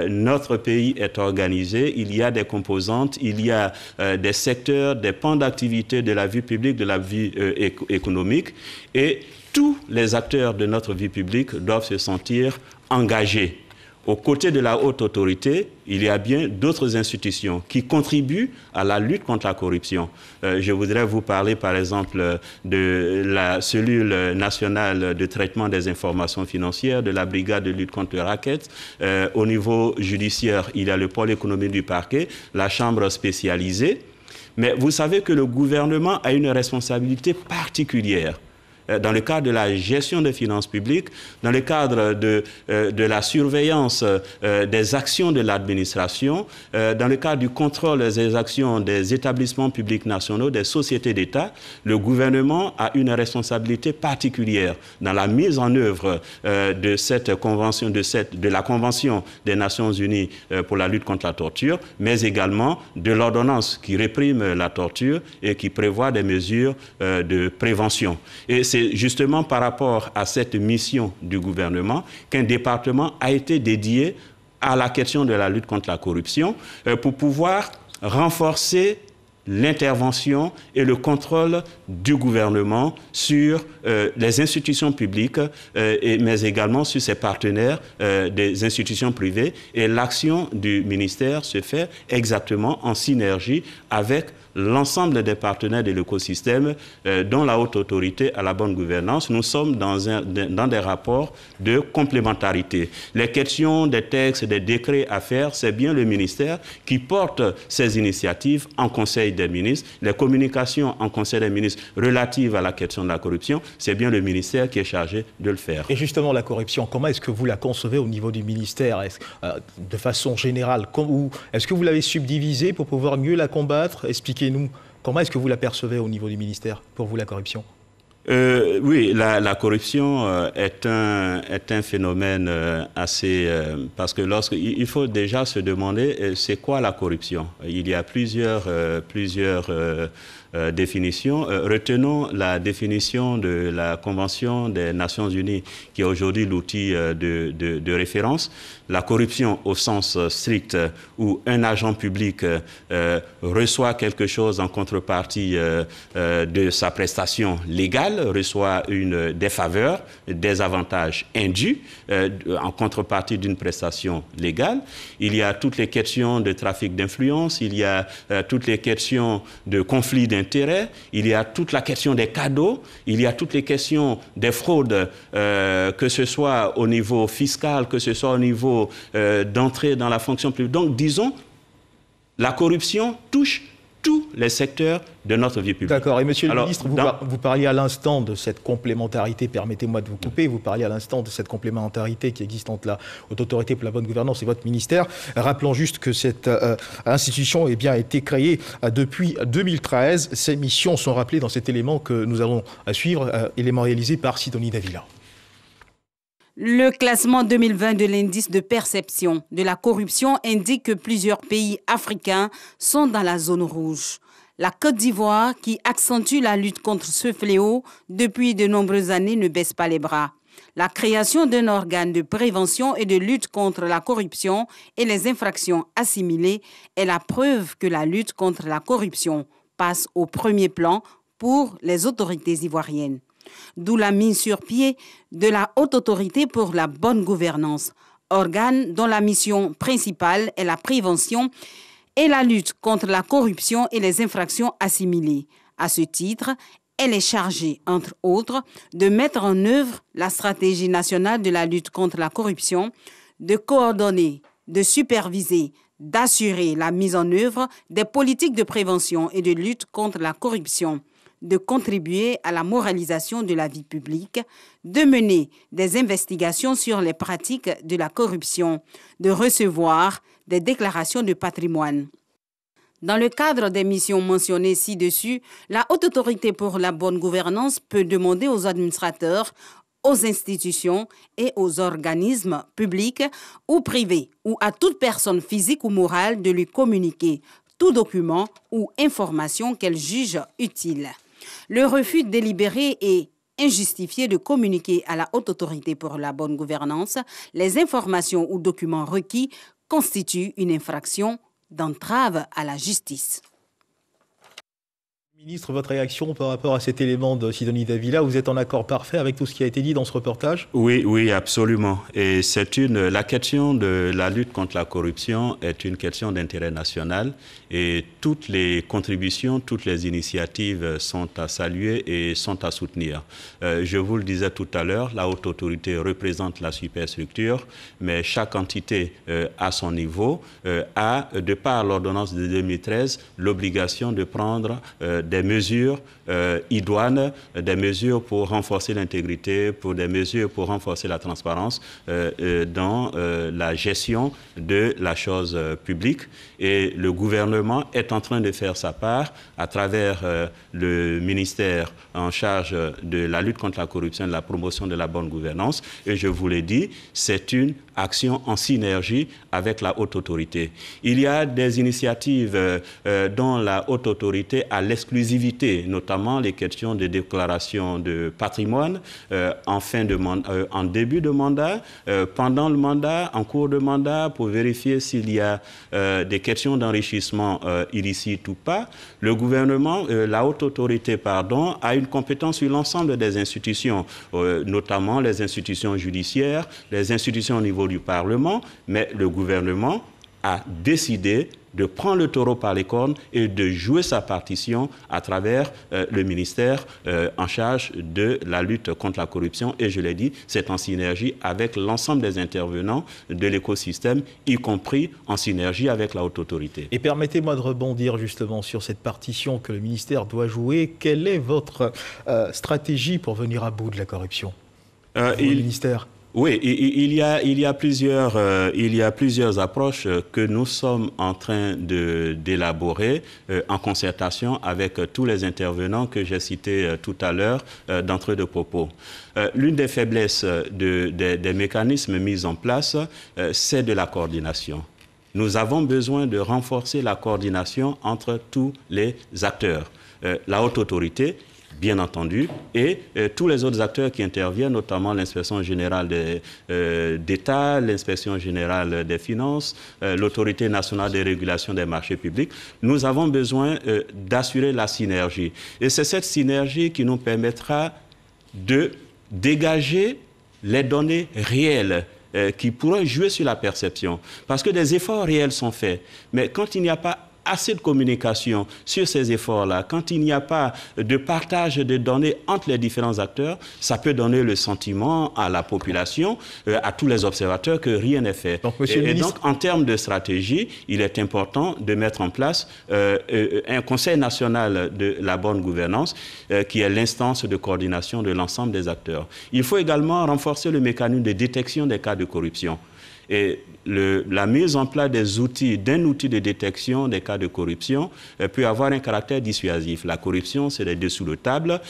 notre pays est organisé, il y a des composantes, il y a des secteurs, des pans d'activité de la vie publique, de la vie économique, et tous les acteurs de notre vie publique doivent se sentir engagés. Aux côtés de la haute autorité, il y a bien d'autres institutions qui contribuent à la lutte contre la corruption. Je voudrais vous parler, par exemple, de la cellule nationale de traitement des informations financières, de la brigade de lutte contre le racket. Au niveau judiciaire, il y a le pôle économique du parquet, la chambre spécialisée. Mais vous savez que le gouvernement a une responsabilité particulière dans le cadre de la gestion des finances publiques, dans le cadre de la surveillance des actions de l'administration, dans le cadre du contrôle des actions des établissements publics nationaux, des sociétés d'État, le gouvernement a une responsabilité particulière dans la mise en œuvre de cette convention, de la Convention des Nations Unies pour la lutte contre la torture, mais également de l'ordonnance qui réprime la torture et qui prévoit des mesures de prévention. Et c'est justement par rapport à cette mission du gouvernement qu'un département a été dédié à la question de la lutte contre la corruption pour pouvoir renforcer l'intervention et le contrôle du gouvernement sur les institutions publiques, mais également sur ses partenaires des institutions privées. Et l'action du ministère se fait exactement en synergie avec l'ensemble des partenaires de l'écosystème, dont la haute autorité à la bonne gouvernance. Nous sommes dans des rapports de complémentarité. Les questions des textes, des décrets à faire, c'est bien le ministère qui porte ces initiatives en Conseil des ministres. Les communications en Conseil des ministres relatives à la question de la corruption, c'est bien le ministère qui est chargé de le faire. Et justement, la corruption, comment est-ce que vous la concevez au niveau du ministère, de façon générale, est-ce que vous l'avez subdivisée pour pouvoir mieux la combattre? Expliquez-nous, comment est-ce que vous la percevez au niveau du ministère, pour vous, la corruption? Oui, la corruption est un phénomène assez... parce que il faut déjà se demander, c'est quoi la corruption? Il y a plusieurs définitions. Retenons la définition de la Convention des Nations Unies, qui est aujourd'hui l'outil de référence. La corruption au sens strict, où un agent public reçoit quelque chose en contrepartie de sa prestation légale, reçoit des faveurs, des avantages indus en contrepartie d'une prestation légale. Il y a toutes les questions de trafic d'influence, il y a toutes les questions de conflit d'intérêts, il y a toute la question des cadeaux, il y a toutes les questions des fraudes, que ce soit au niveau fiscal, que ce soit au niveau d'entrée dans la fonction publique. Donc, disons, la corruption touche tous les secteurs de notre vie publique. D'accord. Et monsieur le ministre, vous parliez à l'instant de cette complémentarité, permettez-moi de vous couper, vous parliez à l'instant de cette complémentarité qui existe entre la Haute Autorité pour la bonne gouvernance et votre ministère. Rappelons juste que cette institution a été créée depuis 2013. Ces missions sont rappelées dans cet élément que nous allons suivre, élément réalisé par Sidonie Davila. Le classement 2020 de l'indice de perception de la corruption indique que plusieurs pays africains sont dans la zone rouge. La Côte d'Ivoire, qui accentue la lutte contre ce fléau depuis de nombreuses années, ne baisse pas les bras. La création d'un organe de prévention et de lutte contre la corruption et les infractions assimilées est la preuve que la lutte contre la corruption passe au premier plan pour les autorités ivoiriennes. D'où la mise sur pied de la Haute Autorité pour la bonne gouvernance, organe dont la mission principale est la prévention et la lutte contre la corruption et les infractions assimilées. À ce titre, elle est chargée, entre autres, de mettre en œuvre la stratégie nationale de la lutte contre la corruption, de coordonner, de superviser, d'assurer la mise en œuvre des politiques de prévention et de lutte contre la corruption, de contribuer à la moralisation de la vie publique, de mener des investigations sur les pratiques de la corruption, de recevoir des déclarations de patrimoine. Dans le cadre des missions mentionnées ci-dessus, la Haute Autorité pour la bonne gouvernance peut demander aux administrateurs, aux institutions et aux organismes publics ou privés ou à toute personne physique ou morale de lui communiquer tout document ou information qu'elle juge utile. Le refus délibéré et injustifié de communiquer à la Haute Autorité pour la bonne gouvernance les informations ou documents requis constitue une infraction d'entrave à la justice. Ministre, votre réaction par rapport à cet élément de Sidonie Davila, vous êtes en accord parfait avec tout ce qui a été dit dans ce reportage? Oui, absolument. Et la question de la lutte contre la corruption est une question d'intérêt national et toutes les contributions, toutes les initiatives sont à saluer et sont à soutenir. Je vous le disais tout à l'heure, la Haute Autorité représente la superstructure, mais chaque entité à son niveau a, de par l'ordonnance de 2013, l'obligation de prendre des mesures idoines, des mesures pour renforcer l'intégrité, des mesures pour renforcer la transparence dans la gestion de la chose publique. Et le gouvernement est en train de faire sa part à travers le ministère en charge de la lutte contre la corruption et de la promotion de la bonne gouvernance. Et je vous l'ai dit, c'est une action en synergie avec la Haute Autorité. Il y a des initiatives dont la Haute Autorité a l'exclusivité, notamment les questions de déclaration de patrimoine en début de mandat, pendant le mandat, en cours de mandat, pour vérifier s'il y a des questions d'enrichissement illicite ou pas. Le gouvernement, la Haute Autorité, a une compétence sur l'ensemble des institutions, notamment les institutions judiciaires, les institutions au niveau du Parlement, mais le gouvernement a décidé de prendre le taureau par les cornes et de jouer sa partition à travers le ministère en charge de la lutte contre la corruption. Et je l'ai dit, c'est en synergie avec l'ensemble des intervenants de l'écosystème, y compris en synergie avec la haute autorité. Et permettez-moi de rebondir justement sur cette partition que le ministère doit jouer. Quelle est votre stratégie pour venir à bout de la corruption le ministère? Oui, il y a plusieurs approches que nous sommes en train d'élaborer en concertation avec tous les intervenants que j'ai cités tout à l'heure d'entre deux propos. L'une des faiblesses des mécanismes mis en place, c'est de la coordination. Nous avons besoin de renforcer la coordination entre tous les acteurs. La haute autorité, bien entendu, et tous les autres acteurs qui interviennent, notamment l'inspection générale d'État, l'inspection générale des finances, l'autorité nationale de régulation des marchés publics. Nous avons besoin d'assurer la synergie. Et c'est cette synergie qui nous permettra de dégager les données réelles qui pourront jouer sur la perception. Parce que des efforts réels sont faits. Mais quand il n'y a pas assez de communication sur ces efforts-là, quand il n'y a pas de partage de données entre les différents acteurs, ça peut donner le sentiment à la population, à tous les observateurs, que rien n'est fait. Donc, donc, en termes de stratégie, il est important de mettre en place un Conseil national de la bonne gouvernance, qui est l'instance de coordination de l'ensemble des acteurs. Il faut également renforcer le mécanisme de détection des cas de corruption. Et la mise en place d'un outil de détection des cas de corruption peut avoir un caractère dissuasif. La corruption, c'est des dessous de table.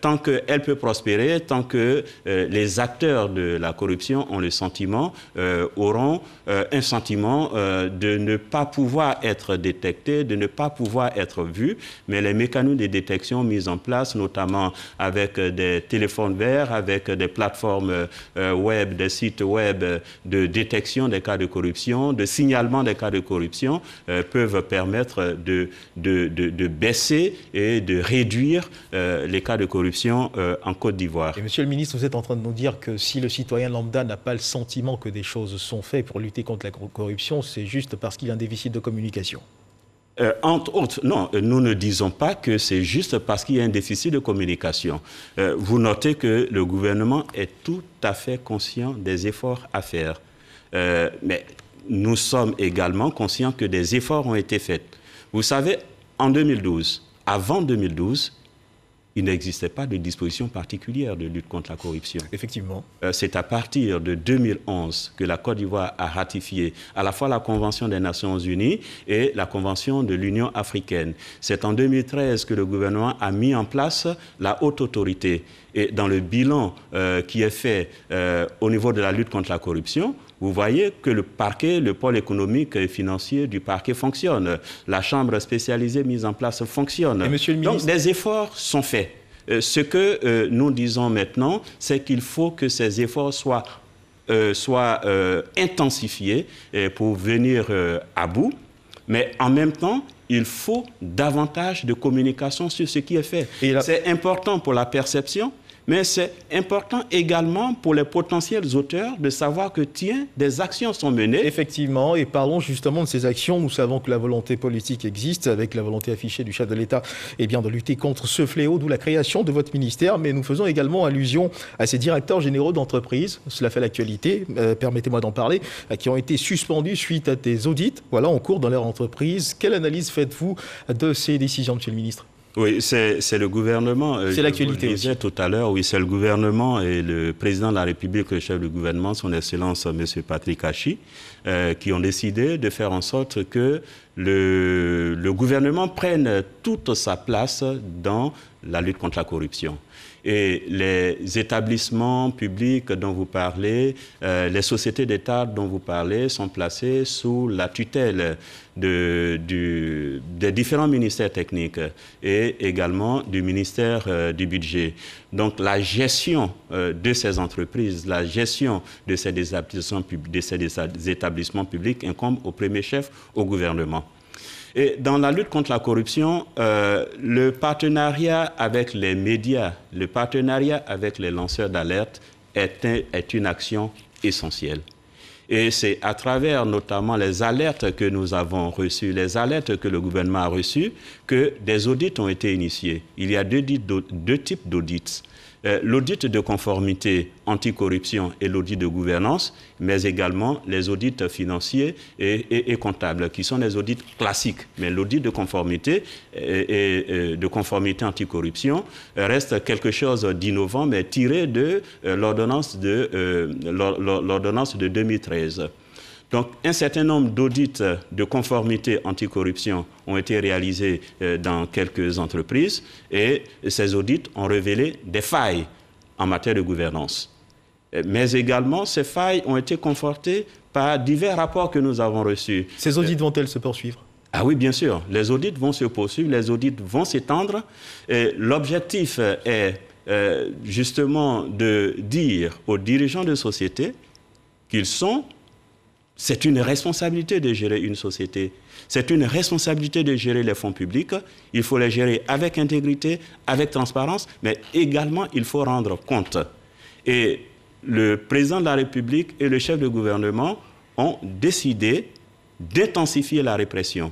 Tant qu'elle peut prospérer, tant que les acteurs de la corruption ont le sentiment, auront un sentiment de ne pas pouvoir être détectés, de ne pas pouvoir être vus. Mais les mécanismes de détection mis en place, notamment avec des téléphones verts, avec des plateformes web, des sites web de détection des cas de corruption, de signalement des cas de corruption, peuvent permettre de baisser et de réduire les cas de corruption en Côte d'Ivoire. Et Monsieur le ministre, vous êtes en train de nous dire que si le citoyen lambda n'a pas le sentiment que des choses sont faites pour lutter contre la corruption, c'est juste parce qu'il y a un déficit de communication. Entre autres, non, nous ne disons pas que c'est juste parce qu'il y a un déficit de communication. Vous notez que le gouvernement est tout à fait conscient des efforts à faire. Mais nous sommes également conscients que des efforts ont été faits. Vous savez, en 2012, avant 2012, il n'existait pas de disposition particulière de lutte contre la corruption. Effectivement. C'est à partir de 2011 que la Côte d'Ivoire a ratifié à la fois la Convention des Nations Unies et la Convention de l'Union africaine. C'est en 2013 que le gouvernement a mis en place la haute autorité. Et dans le bilan qui est fait au niveau de la lutte contre la corruption, vous voyez que le parquet, le pôle économique et financier du parquet fonctionne. La chambre spécialisée mise en place fonctionne. Et Monsieur le ministre... Donc, des efforts sont faits. Ce que nous disons maintenant, c'est qu'il faut que ces efforts soient intensifiés pour venir à bout. Mais en même temps, il faut davantage de communication sur ce qui est fait. C'est important pour la perception, mais c'est important également pour les potentiels auteurs de savoir que, tiens, des actions sont menées. Effectivement, et parlons justement de ces actions. Nous savons que la volonté politique existe, avec la volonté affichée du chef de l'État de lutter contre ce fléau, d'où la création de votre ministère. Mais nous faisons également allusion à ces directeurs généraux d'entreprise, cela fait l'actualité, permettez-moi d'en parler, qui ont été suspendus suite à des audits en cours dans leur entreprise. Quelle analyse faites-vous de ces décisions, Monsieur le ministre ? Oui, c'est le gouvernement. C'est l'actualité aussi. Je disais tout à l'heure, oui, c'est le gouvernement et le président de la République, le chef du gouvernement, son Excellence M. Patrick Hachi, qui ont décidé de faire en sorte que le gouvernement prenne toute sa place dans la lutte contre la corruption. Et les établissements publics dont vous parlez, les sociétés d'État dont vous parlez sont placés sous la tutelle des différents ministères techniques et également du ministère du Budget. Donc la gestion de ces entreprises, la gestion de ces établissements publics incombe au premier chef, au gouvernement. Et dans la lutte contre la corruption, le partenariat avec les médias, le partenariat avec les lanceurs d'alerte est une action essentielle. Et c'est à travers notamment les alertes que nous avons reçues, les alertes que le gouvernement a reçues, que des audits ont été initiés. Il y a deux types d'audits. L'audit de conformité anticorruption et l'audit de gouvernance, mais également les audits financiers et comptables, qui sont des audits classiques. Mais l'audit de conformité et de conformité anticorruption reste quelque chose d'innovant, mais tiré de l'ordonnance de 2013. Donc, un certain nombre d'audits de conformité anticorruption ont été réalisés dans quelques entreprises et ces audits ont révélé des failles en matière de gouvernance. Mais également, ces failles ont été confortées par divers rapports que nous avons reçus. Ces audits vont-elles se poursuivre ? Ah oui, bien sûr. Les audits vont se poursuivre, les audits vont s'étendre. L'objectif est justement de dire aux dirigeants de société qu'ils sont... C'est une responsabilité de gérer une société. C'est une responsabilité de gérer les fonds publics. Il faut les gérer avec intégrité, avec transparence, mais également il faut rendre compte. Et le président de la République et le chef de gouvernement ont décidé d'intensifier la répression.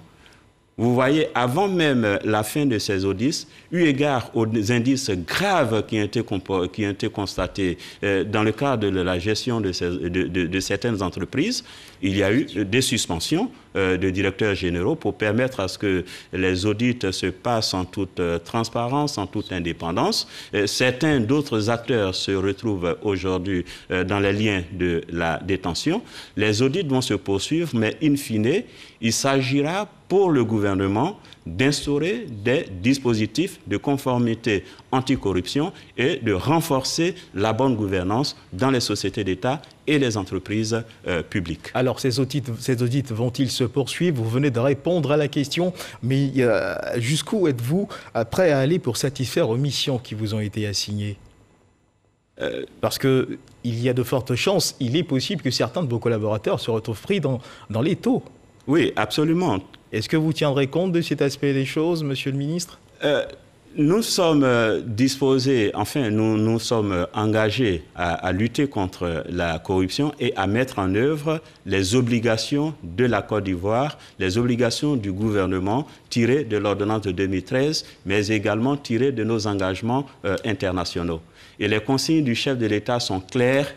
Vous voyez, avant même la fin de ces audits, eu égard aux indices graves qui ont été constatés dans le cadre de la gestion de certaines entreprises, il y a eu des suspensions de directeurs généraux pour permettre à ce que les audits se passent en toute transparence, en toute indépendance. Certains d'autres acteurs se retrouvent aujourd'hui dans les liens de la détention. Les audits vont se poursuivre, mais in fine, il s'agira pour le gouvernement d'instaurer des dispositifs de conformité anticorruption et de renforcer la bonne gouvernance dans les sociétés d'État et les entreprises publiques. Alors, ces audits vont-ils se poursuivre? Vous venez de répondre à la question, mais jusqu'où êtes-vous prêt à aller pour satisfaire aux missions qui vous ont été assignées? Parce qu'il y a de fortes chances, il est possible que certains de vos collaborateurs se retrouvent pris dans les taux. Oui, absolument. Est-ce que vous tiendrez compte de cet aspect des choses, Monsieur le Ministre? Nous sommes disposés, enfin, nous sommes engagés à lutter contre la corruption et à mettre en œuvre les obligations de la Côte d'Ivoire, les obligations du gouvernement tirées de l'ordonnance de 2013, mais également tirées de nos engagements internationaux. Et les consignes du chef de l'État sont claires.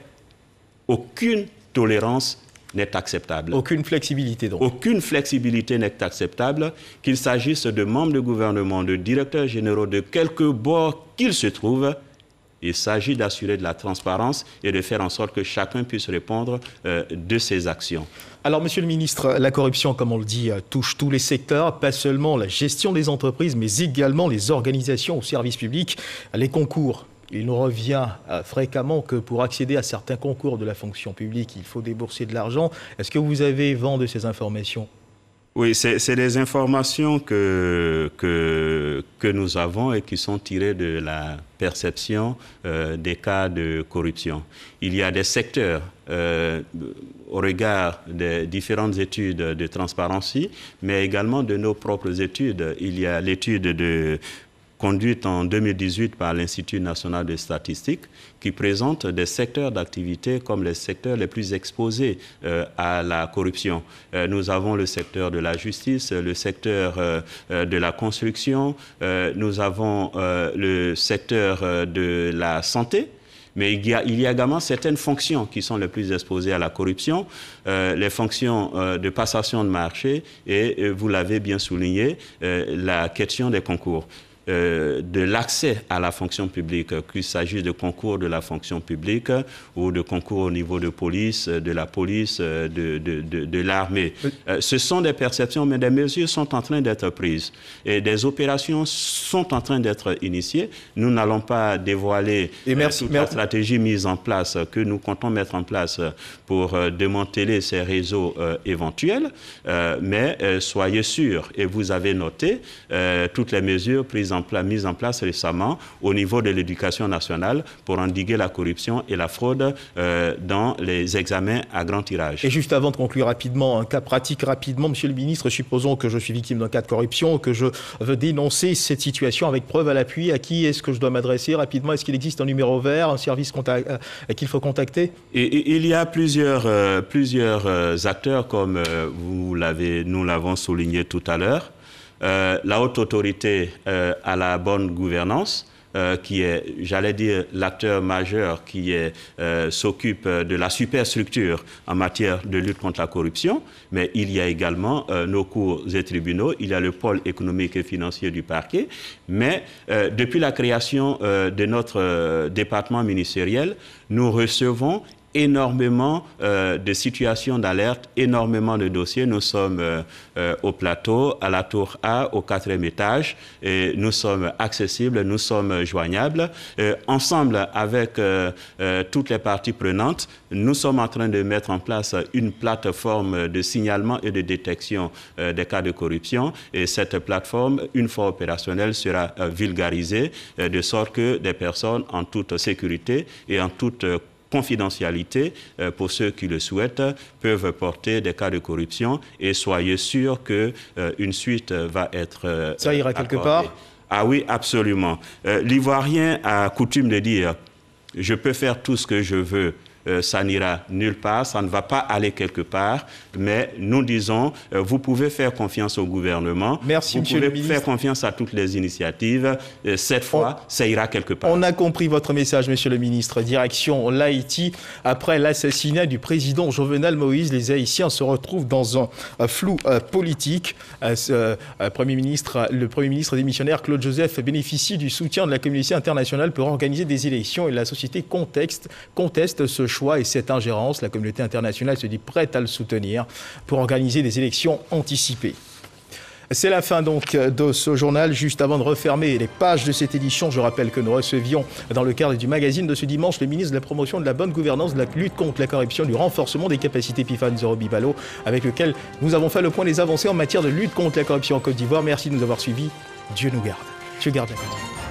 Aucune tolérance n'est acceptable. Aucune flexibilité donc. Aucune flexibilité n'est acceptable, qu'il s'agisse de membres de gouvernement, de directeurs généraux, de quelque bord qu'ils se trouvent. Il s'agit d'assurer de la transparence et de faire en sorte que chacun puisse répondre de ses actions. Alors, Monsieur le Ministre, la corruption, comme on le dit, touche tous les secteurs, pas seulement la gestion des entreprises, mais également les organisations au service public, les concours. Il nous revient fréquemment que pour accéder à certains concours de la fonction publique, il faut débourser de l'argent. Est-ce que vous avez vent de ces informations? Oui, c'est des informations que nous avons et qui sont tirées de la perception des cas de corruption. Il y a des secteurs, au regard des différentes études de transparence, mais également de nos propres études. Il y a l'étude conduite en 2018 par l'Institut national de statistique, qui présente des secteurs d'activité comme les secteurs les plus exposés à la corruption. Nous avons le secteur de la justice, le secteur de la construction, nous avons le secteur de la santé. Mais il y a également certaines fonctions qui sont les plus exposées à la corruption, les fonctions de passation de marché et, vous l'avez bien souligné, la question des concours. De l'accès à la fonction publique, qu'il s'agisse de concours de la fonction publique ou de concours au niveau de police, de la police, de l'armée. Ce sont des perceptions, mais des mesures sont en train d'être prises et des opérations sont en train d'être initiées. Nous n'allons pas dévoiler toute la stratégie mise en place que nous comptons mettre en place pour démanteler ces réseaux éventuels, mais soyez sûrs, et vous avez noté toutes les mesures prises mise en place récemment au niveau de l'éducation nationale pour endiguer la corruption et la fraude dans les examens à grand tirage. Et juste avant de conclure rapidement, un cas pratique rapidement, Monsieur le ministre, supposons que je suis victime d'un cas de corruption, que je veux dénoncer cette situation avec preuve à l'appui. À qui est-ce que je dois m'adresser rapidement? Est-ce qu'il existe un numéro vert, un service qu'il faut contacter? Et il y a plusieurs acteurs, comme nous l'avons souligné tout à l'heure. La haute autorité à la bonne gouvernance, qui est, j'allais dire, l'acteur majeur qui s'occupe de la superstructure en matière de lutte contre la corruption, mais il y a également nos cours et tribunaux, il y a le pôle économique et financier du parquet, mais depuis la création de notre département ministériel, nous recevons énormément de situations d'alerte, énormément de dossiers. Nous sommes au plateau, à la tour A, au 4e étage, et nous sommes accessibles, nous sommes joignables. Ensemble avec toutes les parties prenantes, nous sommes en train de mettre en place une plateforme de signalement et de détection des cas de corruption. Et cette plateforme, une fois opérationnelle, sera vulgarisée de sorte que des personnes en toute sécurité et en toute confidentialité, pour ceux qui le souhaitent, peuvent porter des cas de corruption et soyez sûrs qu'une suite va être ça ira quelque part? Ah oui, absolument. L'Ivoirien a coutume de dire « je peux faire tout ce que je veux ». Ça n'ira nulle part, ça ne va pas aller quelque part, mais nous disons, vous pouvez faire confiance au gouvernement, merci, vous pouvez faire confiance à toutes les initiatives, cette fois, ça ira quelque part. On a compris votre message, Monsieur le ministre. Direction l'Haïti, après l'assassinat du président Jovenel Moïse, les Haïtiens se retrouvent dans un flou politique. Le Premier ministre démissionnaire Claude Joseph bénéficie du soutien de la communauté internationale pour organiser des élections et la société conteste ce choix et cette ingérence. La communauté internationale se dit prête à le soutenir pour organiser des élections anticipées. C'est la fin donc de ce journal. Juste avant de refermer les pages de cette édition, je rappelle que nous recevions dans le cadre du magazine de ce dimanche le ministre de la promotion de la bonne gouvernance, de la lutte contre la corruption, du renforcement des capacités Pifan Zoro-Bibalo, avec lequel nous avons fait le point des avancées en matière de lutte contre la corruption en Côte d'Ivoire. Merci de nous avoir suivis. Dieu nous garde. Dieu garde la Côte d'Ivoire.